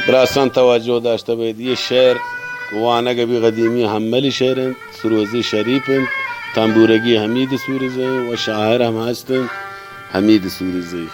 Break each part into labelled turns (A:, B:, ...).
A: براسان توجه داشته باید یه شعر وانگه بی قدیمی همملی شعرند، سروزی شریفند، تنبورگی حمید سوریزی و شاعر هم هستند حمید سوریزی.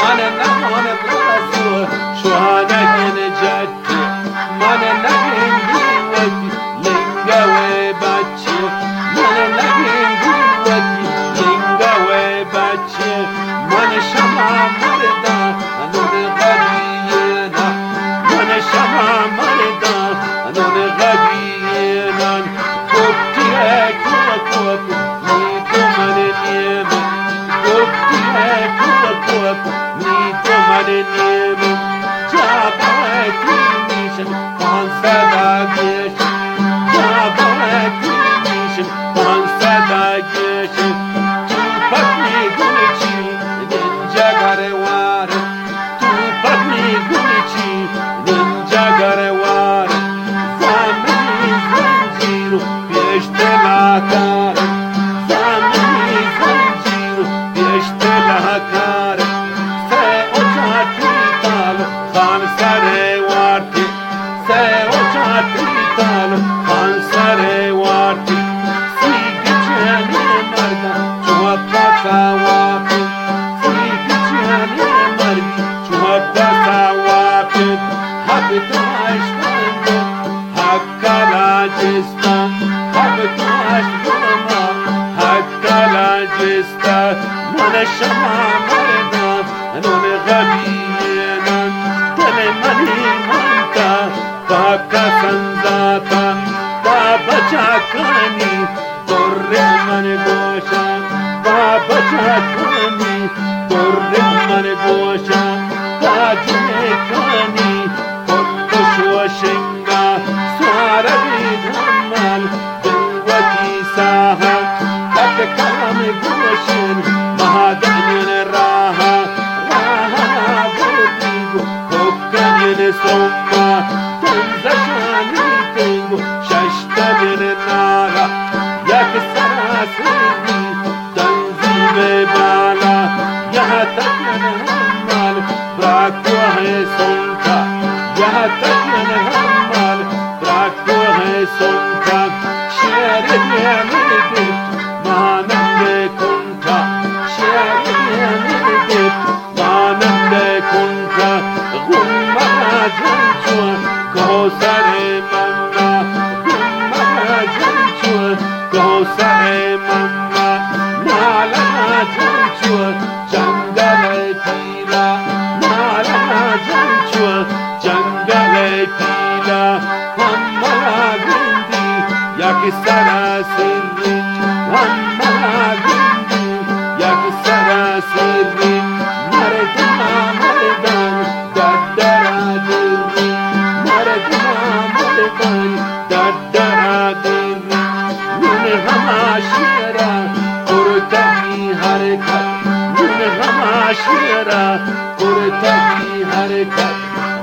B: من
A: خبتواش بما حتى لا جستا من الشمع مردا نون غبينا دل مني منتا باكا سنزاتا بابا جاكاني در من گوشا بابا جاکانی در من گوشا باجنه کانی کلش و شنگا سوار بیدمال قوتی ساها تک کلام گوشن مهادنین راها راها بودیگو حکنین سوما تنزشانی تنگو ششتبین نارا یک سراسری تنظیم بالا یه تکن همال براکوه سنتا یه تکن همال براکوه سنتا شعر نیمیدی مانند کنتا شعر نیمیدی مانند کنتا غمه جنچو کوسر منا غمه جنچو کوسر منا نالا جنچو جنگل پیلا نالا جنچو جنگل پیلا همه گندی یک سراسری همه گندی یک سراسری مردنا مردان دردرا دری مردنا مردان دردرا دری نون هماشیرا قرطبی حرکت نون هماشیرا قرطبی حرکت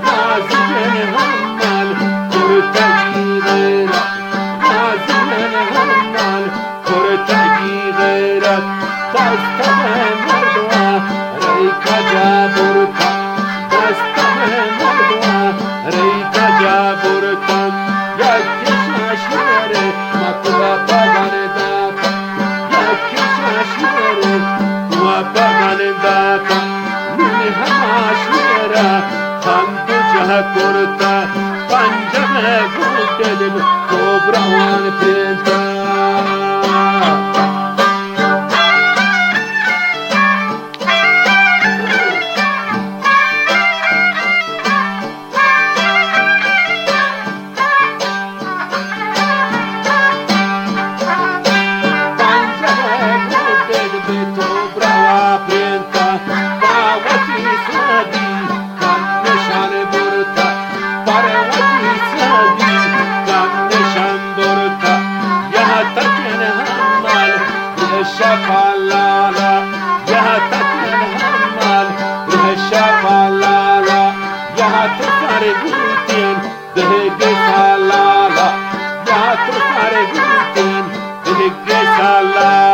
A: نازیین همال قرطبی غیرت نازیین همال قرطبی غیرت دستم مردوا ریکا جا برکا دستم مردوا ریکا جا برکا یک شاشیره مکوا پاگان داتا یک شاشیره مکوا پاگان داتا نون هماشیره خانت جه کرتا پنجم گودل کوبروان پیتا شفالالا يا تكن همال ره شفالالا يا تفرقوتين بهج سالالا يا تفرقوتين بهج سالالا